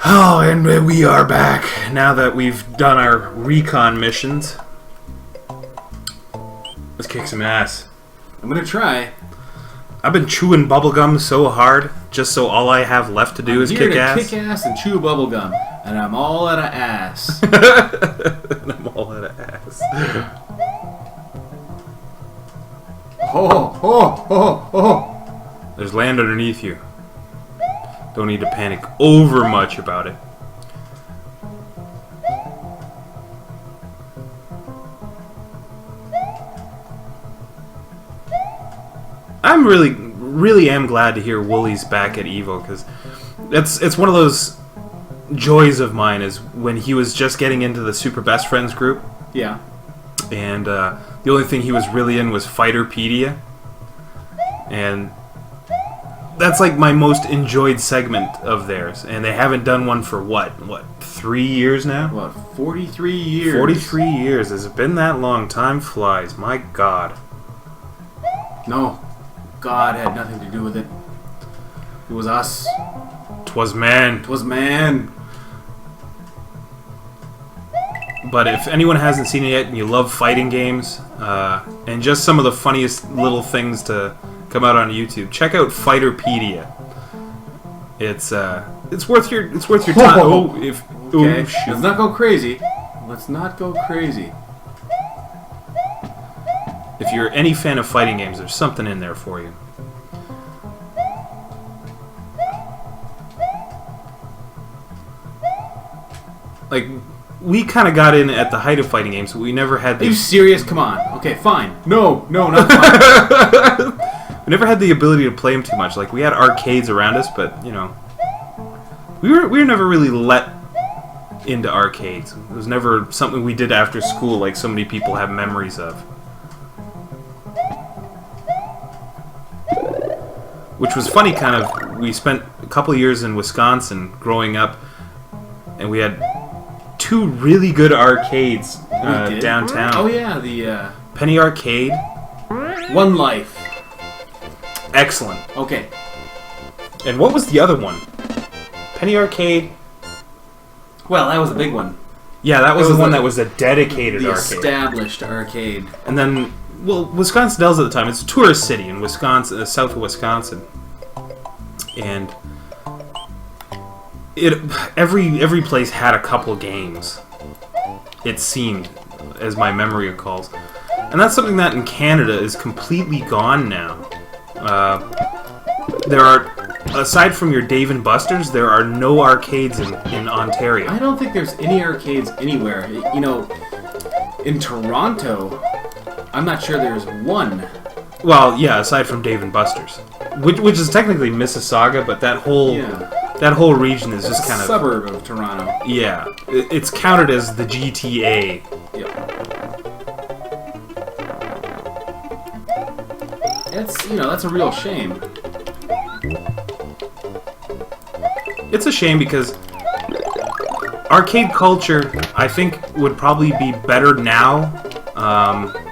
Oh, and we are back now that we've done our recon missions. Let's kick some ass. I'm gonna try. I've been chewing bubblegum so hard, just so all I have left to do is kick ass. Kick ass and chew bubblegum, and I'm all out of ass. I'm all out of ass. Oh. There's land underneath you. Don't need to panic over much about it. I'm really am glad to hear Woolie's back at Evo, because it's one of those joys of mine is when he was just getting into the Super Best Friends group. Yeah. And the only thing he was really in was Fighterpedia. And that's like my most enjoyed segment of theirs. And they haven't done one for what, 3 years now? What, 43 years? 43 years. Has it been that long? Time flies. My God. No. God had nothing to do with it. It was us. 'Twas man. 'Twas man. But if anyone hasn't seen it yet and you love fighting games, and just some of the funniest little things to come out on YouTube, check out Fighterpedia. It's worth your time. Okay. Let's not go crazy. Let's not go crazy. If you're any fan of fighting games, there's something in there for you. Like, we kind of got in at the height of fighting games, but we never had the... Are you serious? Come on. Okay, fine. No, not fine. We never had the ability to play them too much. Like, we had arcades around us, but, you know... We were never really let into arcades. It was never something we did after school like so many people have memories of. Which was funny, kind of. We spent a couple of years in Wisconsin growing up, and we had two really good arcades downtown. Oh yeah, the Penny Arcade. One Life. Excellent. Okay. And what was the other one? Penny Arcade. Well, that was a big one. Yeah, that was the one that was a dedicated the arcade. Established arcade. And then, well, Wisconsin Dells at the time, it's a tourist city in Wisconsin, south of Wisconsin. And every place had a couple games, it seemed, as my memory recalls. And that's something that in Canada is completely gone now. There are, aside from your Dave & Buster's, there are no arcades in Ontario. I don't think there's any arcades anywhere. You know, in Toronto, I'm not sure there's one. Well, yeah, aside from Dave & Buster's, which is technically Mississauga, but that whole region is just kind of suburb of Toronto. Yeah, it's counted as the GTA. Yeah. That's a real shame. It's a shame because arcade culture, I think, would probably be better now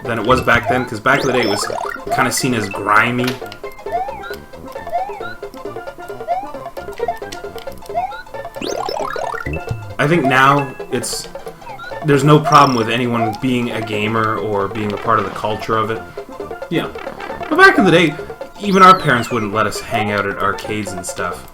than it was back then, because back in the day it was kind of seen as grimy. I think now there's no problem with anyone being a gamer or being a part of the culture of it. Yeah. But back in the day, even our parents wouldn't let us hang out at arcades and stuff.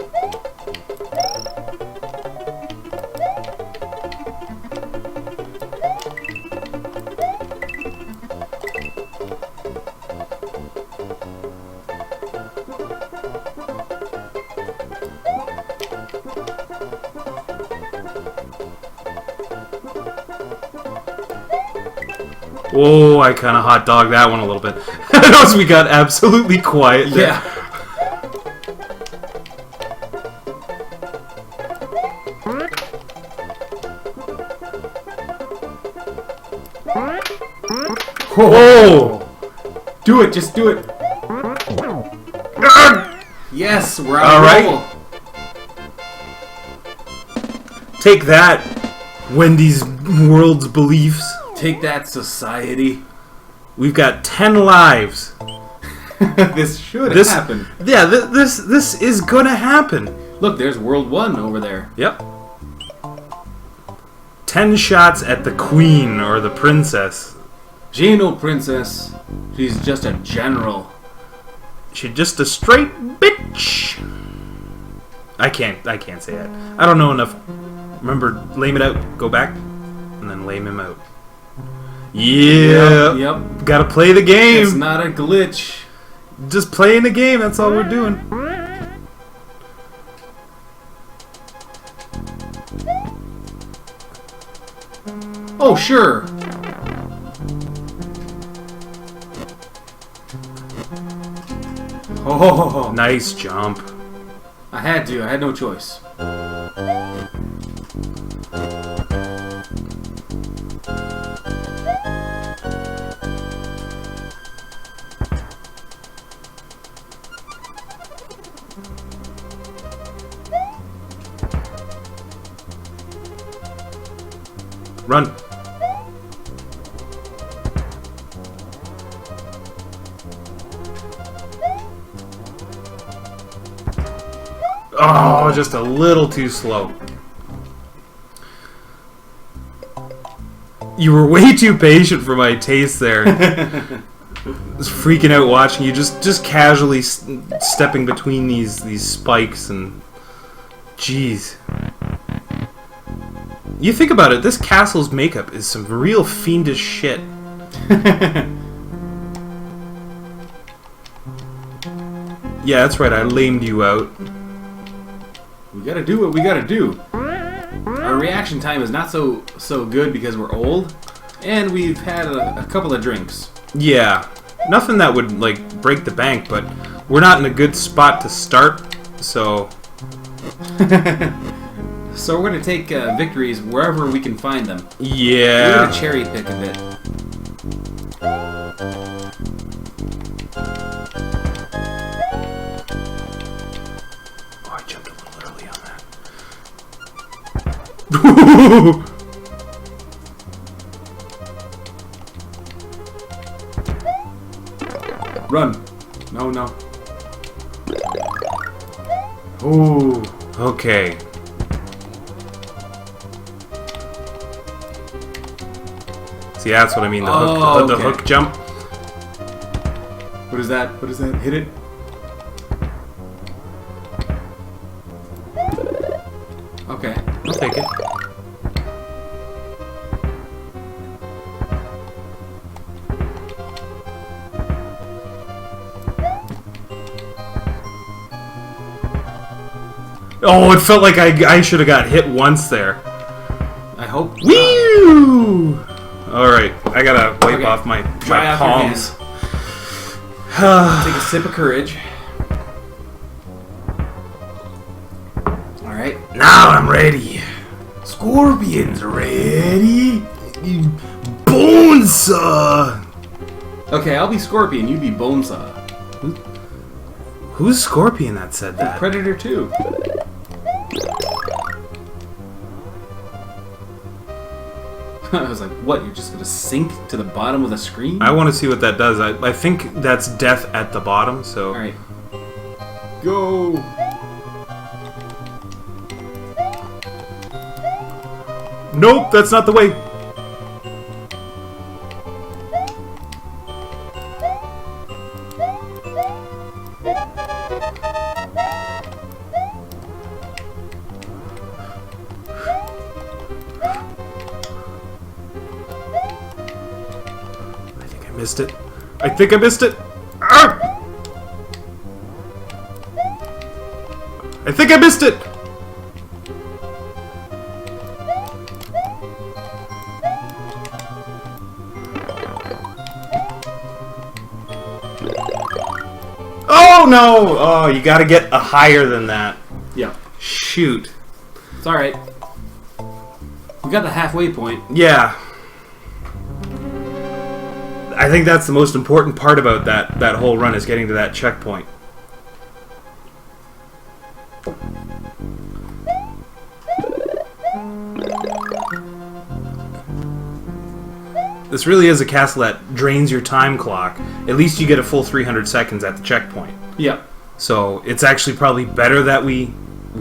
Oh, I kind of hot dogged that one a little bit. As we got absolutely quiet there. Yeah. Whoa! Do it, just do it. Yes, we're on all right. roll. Take that, Wendy's World's Beliefs. Take that, society. We've got 10 lives. This should happen. Yeah, this is gonna happen. Look, there's World 1 over there. Yep. 10 shots at the queen or the princess. She ain't no princess. She's just a general. She's just a straight bitch. I can't say that. I don't know enough. Remember, lame it out, go back, and then lame him out. Yeah. Yep. Gotta play the game. It's not a glitch. Just playing the game, that's all we're doing. Oh, sure. Oh, Nice jump. I had to. I had no choice. Run. Oh, just a little too slow. You were way too patient for my taste there. I was freaking out watching you, just casually stepping between these spikes and... Jeez. You think about it, this castle's makeup is some real fiendish shit. Yeah, that's right, I lamed you out. We gotta do what we gotta do. Our reaction time is not so good because we're old, and we've had a couple of drinks. Yeah, nothing that would, like, break the bank, but we're not in a good spot to start, so... So we're gonna take victories wherever we can find them. Yeah. We're gonna cherry pick a bit. Oh, I jumped a little early on that. Run. No, no. Ooh, okay. See, that's what I mean, the hook, the okay. hook jump. What is that? What is that? Hit it. Okay. I'll take it. Oh, it felt like I should have got hit once there. I hope. Woo! Alright, I gotta wipe Okay. off my Dry off your palms. Take a sip of courage. Alright. Now I'm ready. Scorpion's ready. Bonesaw! Okay, I'll be Scorpion, you be Bonesaw. Who's Scorpion that said that? Predator 2. I was like, what, you're just gonna sink to the bottom of the screen? I want to see what that does. I think that's death at the bottom, so... Alright. Go! Nope, that's not the way. Missed it. I think I missed it. Ah! I think I missed it. Oh no! Oh, you gotta get a higher than that. Yeah. Shoot. It's alright. We got the halfway point. Yeah. I think that's the most important part about that whole run is getting to that checkpoint. This really is a castle that drains your time clock. At least you get a full 300 seconds at the checkpoint. Yeah. So it's actually probably better that we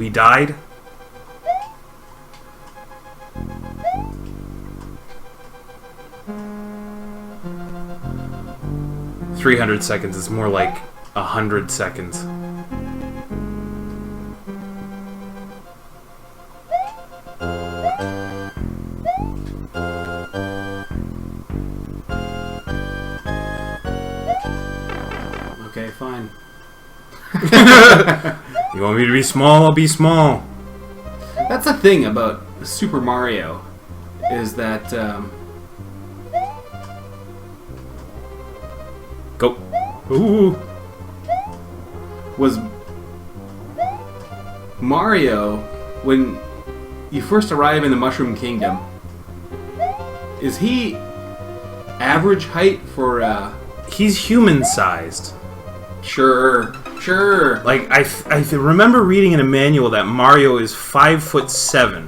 died. 300 seconds. It's more like 100 seconds. Okay, fine. You want me to be small? I'll be small. That's the thing about Super Mario, is that Go. Ooh. was Mario, when you first arrive in the Mushroom Kingdom, is he average height for He's human-sized. Sure. Like I remember reading in a manual that Mario is 5'7".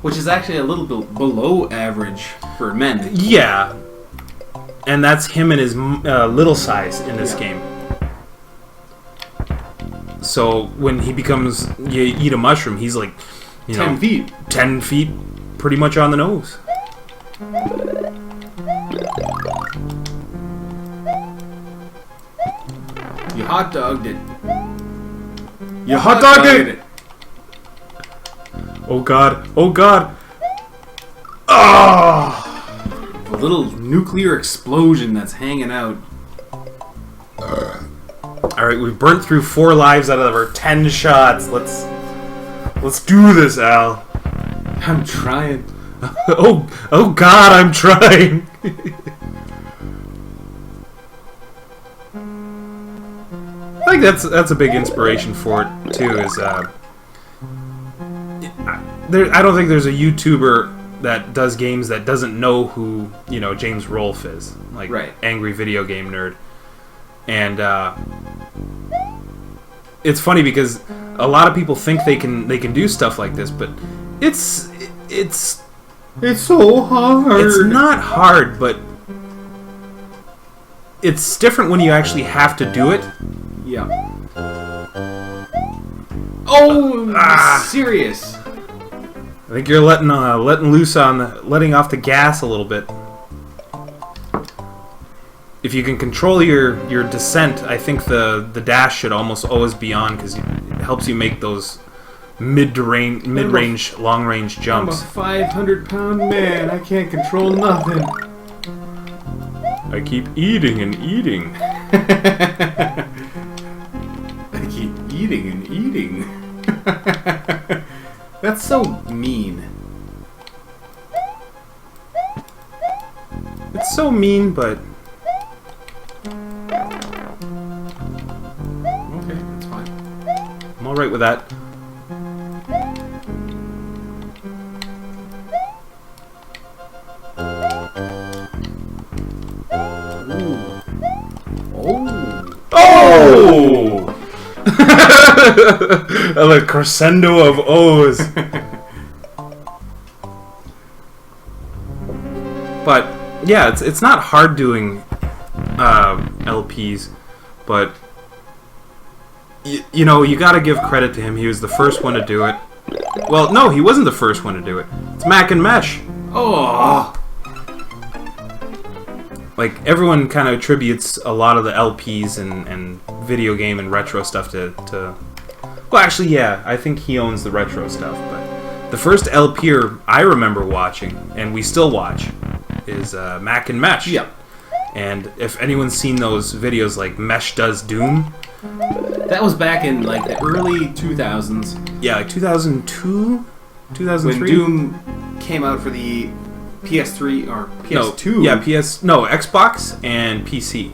Which is actually a little bit below average for men. Yeah, and that's him and his little size in this game. So when he becomes, you eat a mushroom, he's like, 10 feet. 10 feet, pretty much on the nose. You hot dogged it. You hot dogged it! Oh god, oh god! Oh! A little nuclear explosion that's hanging out. Alright, we've burnt through 4 lives out of our 10 shots. Let's do this, Al. I'm trying. Oh god, I'm trying! I think that's a big inspiration for it too. Is I don't think there's a YouTuber that does games that doesn't know who James Rolfe is, like right. Angry Video Game Nerd, and it's funny because a lot of people think they can do stuff like this, but it's so hard. It's not hard, but it's different when you actually have to do it. Yeah. Oh, serious. I think you're letting loose on letting off the gas a little bit. If you can control your descent, I think the dash should almost always be on because it helps you make those mid-range, long-range jumps. I'm a 500-pound man. I can't control nothing. I keep eating and eating. I keep eating and eating. That's so mean. It's so mean, but okay, that's fine. I'm alright with that. Oh! A crescendo of O's. But yeah, it's not hard doing LPs, but you gotta give credit to him. He was the first one to do it. Well, no, he wasn't the first one to do it. It's Mac and Mesh. Oh. Like, everyone kind of attributes a lot of the LPs and video game and retro stuff to... Well, actually, yeah, I think he owns the retro stuff, but the first LPer I remember watching, and we still watch, is Mac and Mesh. Yep. And if anyone's seen those videos like Mesh Does Doom... That was back in, like, the early 2000s. Yeah, like 2002? 2003? When Doom came out for the PS3 or PS2. No, Xbox and PC.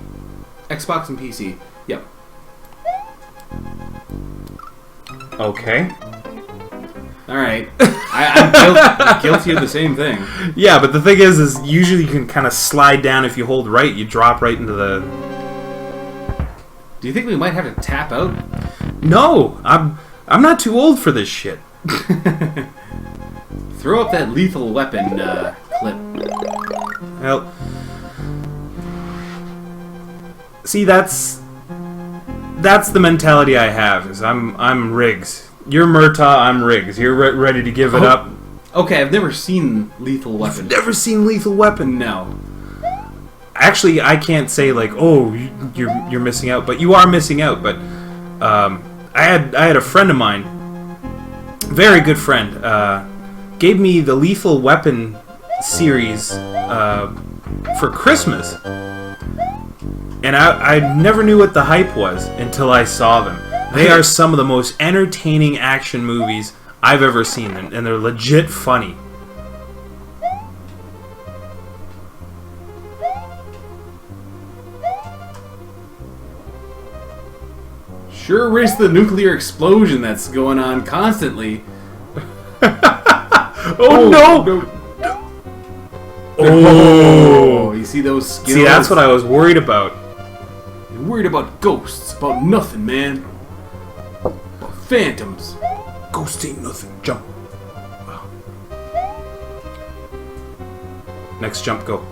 Xbox and PC. Yep. Okay. Alright. I'm guilty of the same thing. Yeah, but the thing is usually you can kind of slide down if you hold right, you drop right into the... Do you think we might have to tap out? No! I'm not too old for this shit. Throw up that Lethal Weapon clip. Well, see, that's the mentality I have. Is I'm Riggs. You're Murtaugh. I'm Riggs. You're ready to give it up. Okay, I've never seen Lethal Weapon. You've never seen Lethal Weapon? No. actually, I can't say like, oh, you're missing out, but you are missing out. But I had a friend of mine, very good friend, gave me the Lethal Weapon series for Christmas, and I never knew what the hype was until I saw them. They are some of the most entertaining action movies I've ever seen, and they're legit funny. Sure risks the nuclear explosion that's going on constantly. Oh no! Oh! You see those skills? See, that's what I was worried about. You're worried about ghosts, about nothing, man. About phantoms. Ghost ain't nothing. Jump. Next jump, go.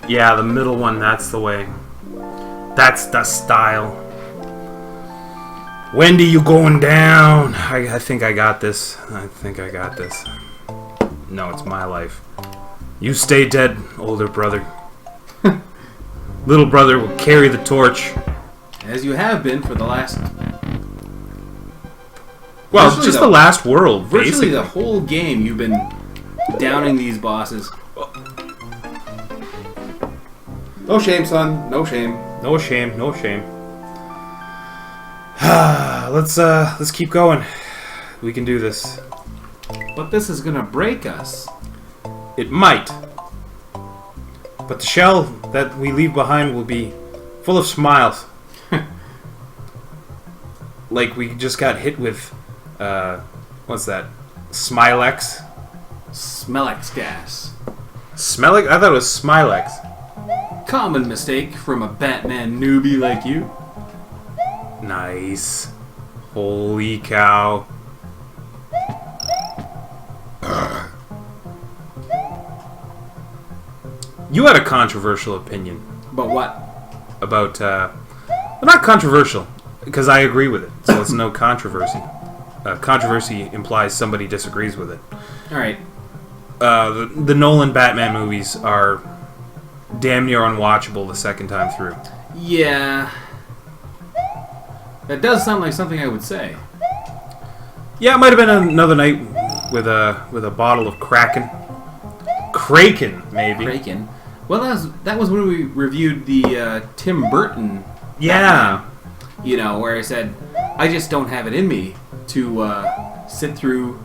Yeah, the middle one, that's the way. That's the style. Wendy, you going down. I think I got this. I think I got this. No, it's my life. You stay dead, older brother. Little brother will carry the torch. As you have been for the last... Well, it's just the last world, virtually basically. the whole game you've been downing these bosses. No shame, son. No shame. No shame. No shame. Let's keep going. We can do this. But this is gonna break us. It might. But the shell that we leave behind will be full of smiles. Like we just got hit with, what's that? Smilex? Smellex gas. Smellex? I thought it was Smilex. Common mistake from a Batman newbie like you. Nice. Holy cow. You had a controversial opinion. But what? About, well, not controversial, because I agree with it, so it's no controversy. Controversy implies somebody disagrees with it. Alright. The Nolan Batman movies are damn near unwatchable the second time through. Yeah. That does sound like something I would say. Yeah, it might have been another night with a bottle of Kraken. Maybe. Kraken. Well, that was when we reviewed the Tim Burton. Yeah. Batman, you know, where I said I just don't have it in me to sit through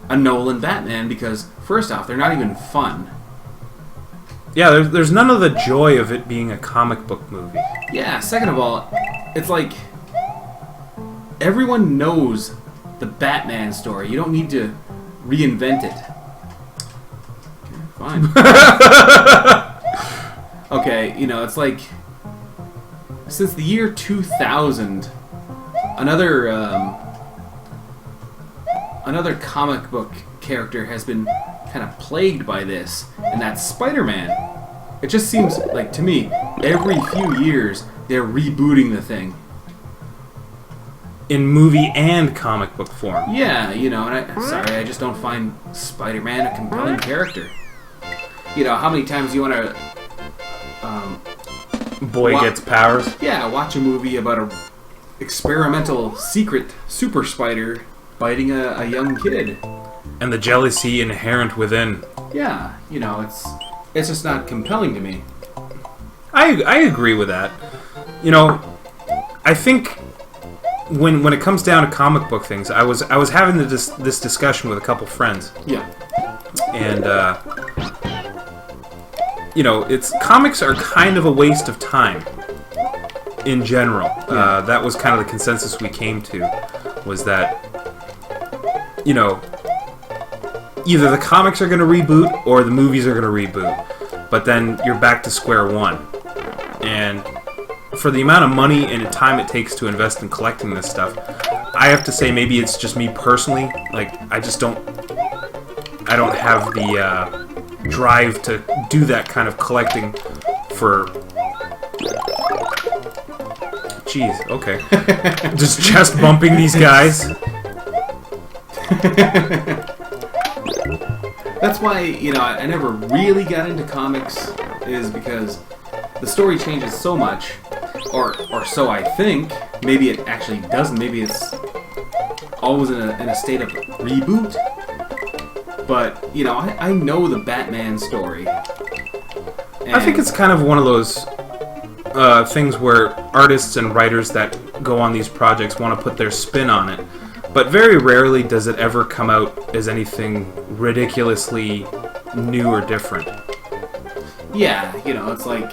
a Nolan Batman because first off, they're not even fun. Yeah, there's none of the joy of it being a comic book movie. Yeah. Second of all, it's like everyone knows the Batman story. You don't need to reinvent it. Fine. Okay, you know, it's like since the year 2000, another comic book character has been kind of plagued by this, and that's Spider-Man. It just seems like to me every few years they're rebooting the thing. In movie and comic book form. Yeah, you know, and I just don't find Spider-Man a compelling character. You know, how many times do you want to... Boy gets powers. Yeah, watch a movie about a experimental secret super spider biting a young kid. And the jealousy inherent within. Yeah, you know, it's just not compelling to me. I agree with that. You know, I think when it comes down to comic book things, I was having this discussion with a couple friends. Yeah. And you know, comics are kind of a waste of time in general. Yeah. That was kind of the consensus we came to, was that, you know, either the comics are going to reboot or the movies are going to reboot, but then you're back to square one. And for the amount of money and time it takes to invest in collecting this stuff, I have to say maybe it's just me personally, like I don't have the drive to do that kind of collecting for jeez, okay. Just chest bumping these guys. That's why, you know, I never really got into comics, is because the story changes so much, or so I think. Maybe it actually doesn't. Maybe it's always in a state of reboot. But, you know, I know the Batman story. I think it's kind of one of those things where artists and writers that go on these projects want to put their spin on it. But very rarely does it ever come out as anything ridiculously new or different. Yeah, you know, it's like,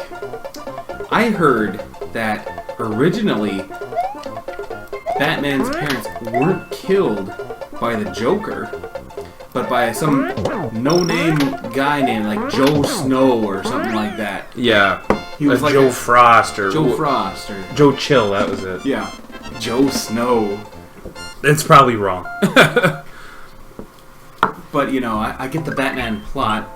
I heard that originally Batman's parents weren't killed by the Joker, but by some no-name guy named like Joe Snow or something like that. Yeah, He was like Joe Frost or Joe Frost or Joe Chill. That was it. yeah, Joe Snow. It's probably wrong. But you know, I get the Batman plot,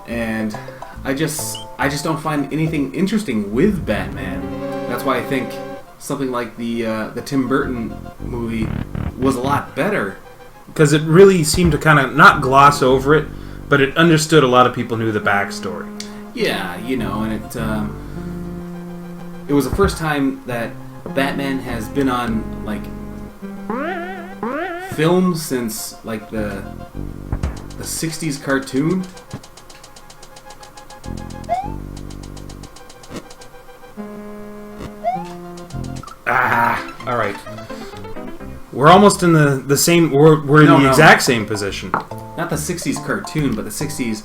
and I just don't find anything interesting with Batman. That's why I think something like the Tim Burton movie was a lot better. Because it really seemed to kind of not gloss over it, but it understood a lot of people knew the backstory. Yeah, you know, and it was the first time that Batman has been on like film since like the 60s cartoon. All right. We're almost in the same. We're in the exact same position. Not the 60s cartoon, but the 60s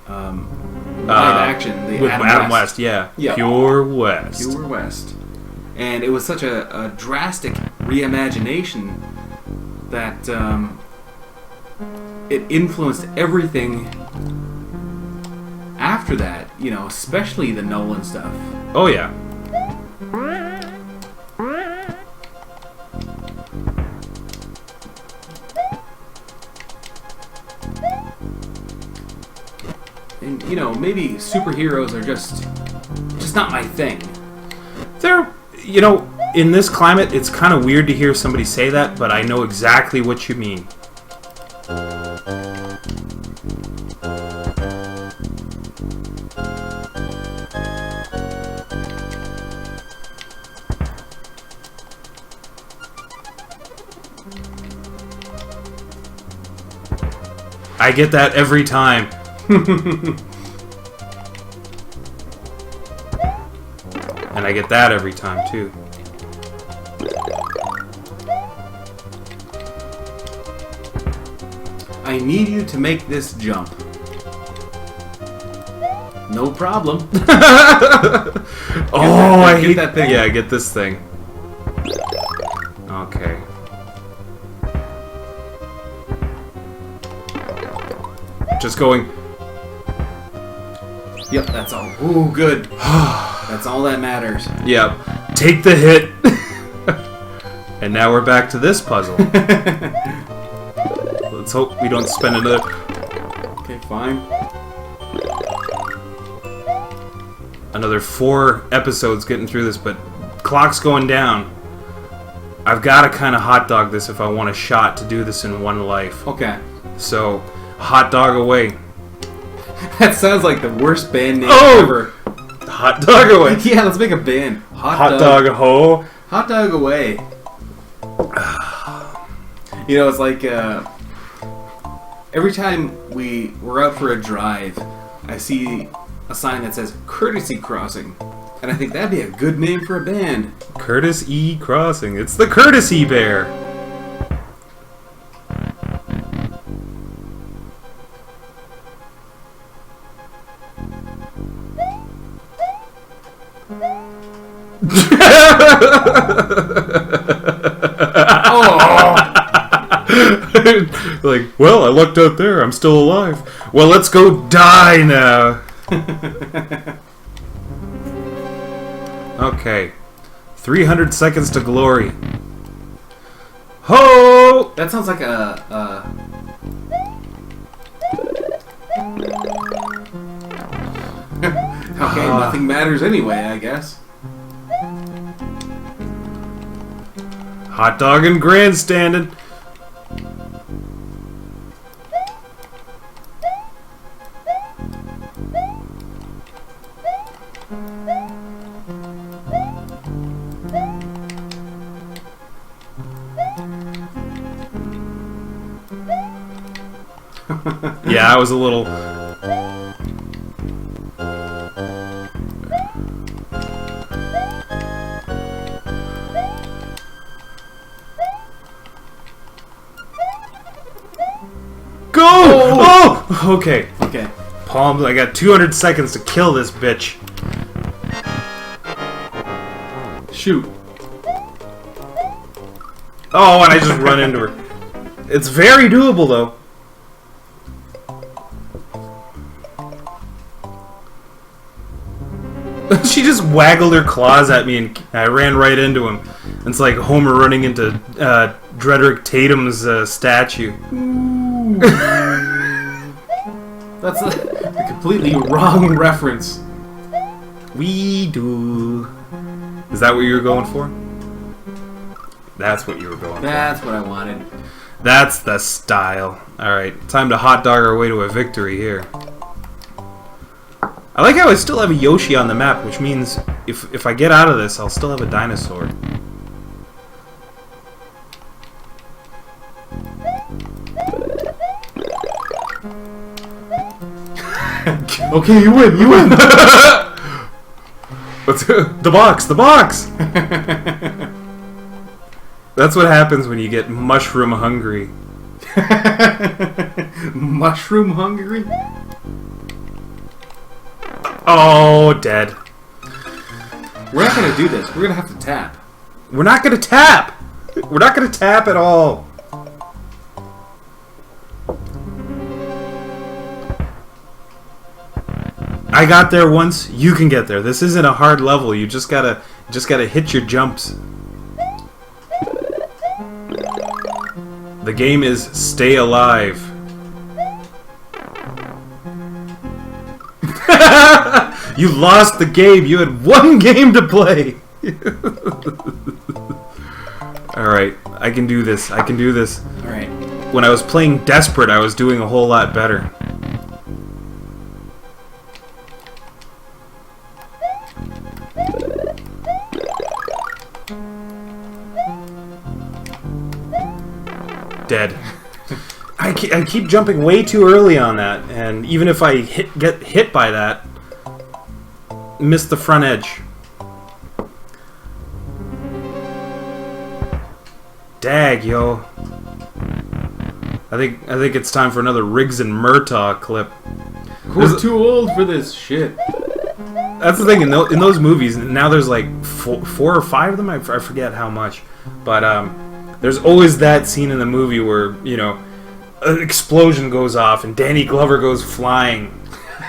live action. The With Adam West, yeah. Pure West. Pure West. And it was such a drastic reimagination that it influenced everything after that, you know, especially the Nolan stuff. Oh, yeah. And, you know, maybe superheroes are just not my thing. They're, you know, in this climate, it's kind of weird to hear somebody say that, but I know exactly what you mean. I get that every time. And I get that every time, too. I need you to make this jump. No problem. I hate that thing. Yeah, get this thing. Okay. Just going. Yep, that's all. Ooh, good. That's all that matters. Yep. Take the hit. And now we're back to this puzzle. Let's hope we don't spend another... Okay, fine. Another 4 episodes getting through this, but clock's going down. I've got to kind of hot dog this if I want a shot to do this in one life. Okay. So, hot dog away. That sounds like the worst band name ever. Hot dog away. Yeah, let's make a band. Hot dog ho. Hot dog away. You know, it's like every time we're out for a drive, I see a sign that says Courtesy Crossing. And I think that'd be a good name for a band. Curtis E. Crossing. It's the Courtesy Bear. Like, well, I looked out there. I'm still alive. Well, let's go die now. Okay. 300 seconds to glory. Ho! That sounds like a okay, nothing matters anyway, I guess. Hot dog and grandstanding. Yeah, I was a little... Go! Oh! Okay. Okay. Palms, I got 200 seconds to kill this bitch. Shoot. Oh, and I just run into her. It's very doable, though. She just waggled her claws at me, and I ran right into him. It's like Homer running into Drederick Tatum's statue. That's a completely wrong reference. We do. Is that what you were going for? That's what you were going for. That's what I wanted. That's the style. Alright, time to hot dog our way to a victory here. I like how I still have a Yoshi on the map, which means if I get out of this, I'll still have a dinosaur. Okay, you win, you win! The box, the box! That's what happens when you get mushroom hungry. Mushroom hungry? Oh, dead. We're not gonna do this. We're gonna have to tap. We're not gonna tap! We're not gonna tap at all. I got there once, you can get there. This isn't a hard level, you just gotta hit your jumps. The game is stay alive. You lost the game, you had one game to play. Alright, I can do this, I can do this. Alright. When I was playing Desperate, I was doing a whole lot better. Dead. I keep jumping way too early on that, and even if I get hit by that, miss the front edge. Dag, yo. I think it's time for another Riggs and Murtaugh clip. We're too old for this shit. That's the thing, in those movies, now there's like four or five of them, I forget how much, but there's always that scene in the movie where, you know, an explosion goes off and Danny Glover goes flying.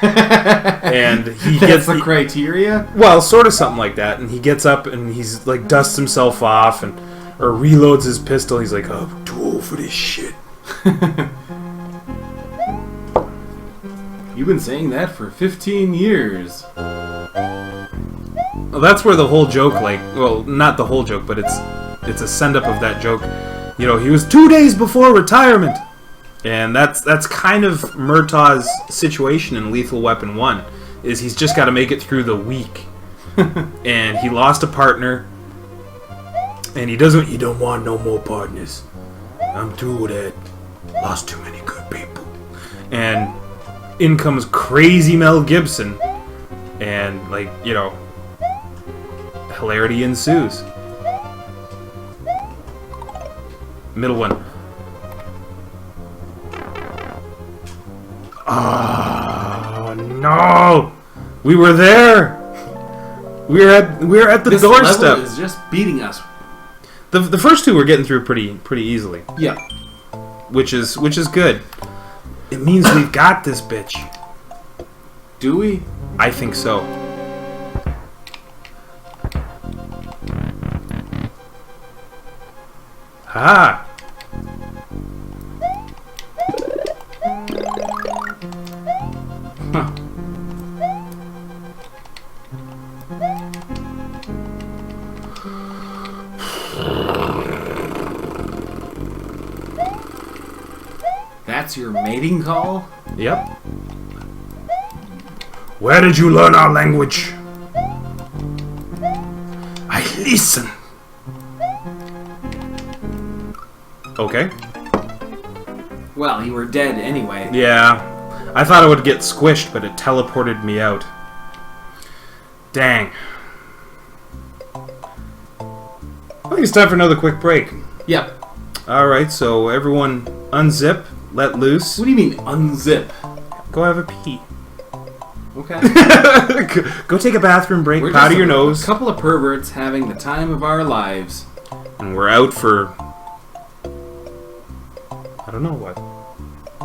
And he gets the criteria? Well, sort of something like that, and he gets up and he's like dusts himself off and or reloads his pistol. He's like, "Oh, I'm too old for this shit." You've been saying that for 15 years. Well, that's where the whole joke, like, well, not the whole joke, but it's a send-up of that joke. You know, he was 2 days before retirement. And that's kind of Murtaugh's situation in Lethal Weapon 1, is he's just got to make it through the week. And he lost a partner, and he don't want no more partners. I'm through with it. Lost too many good people. And in comes crazy Mel Gibson, and, like, you know, hilarity ensues. Middle one. Oh no! We were there. We were at the this doorstep. Level is just beating us. The first two we're getting through pretty easily. Yeah. Which is good. It means we've got this bitch. Do we? I think so. Ah. Huh. That's your mating call? Yep. Where did you learn our language? I listen. Okay. Well, you were dead anyway. Yeah. I thought I would get squished, but it teleported me out. Dang. I think it's time for another quick break. Yep. Alright, so everyone unzip, let loose. What do you mean, unzip? Go have a pee. Okay. Go take a bathroom break, We're powder just your nose. A couple of perverts having the time of our lives. And we're out for... I don't know what.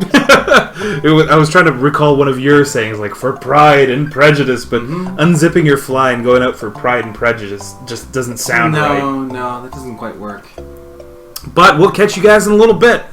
I was trying to recall one of your sayings, like, for pride and prejudice, but unzipping your fly and going out for pride and prejudice just doesn't sound right. No, that doesn't quite work. But we'll catch you guys in a little bit.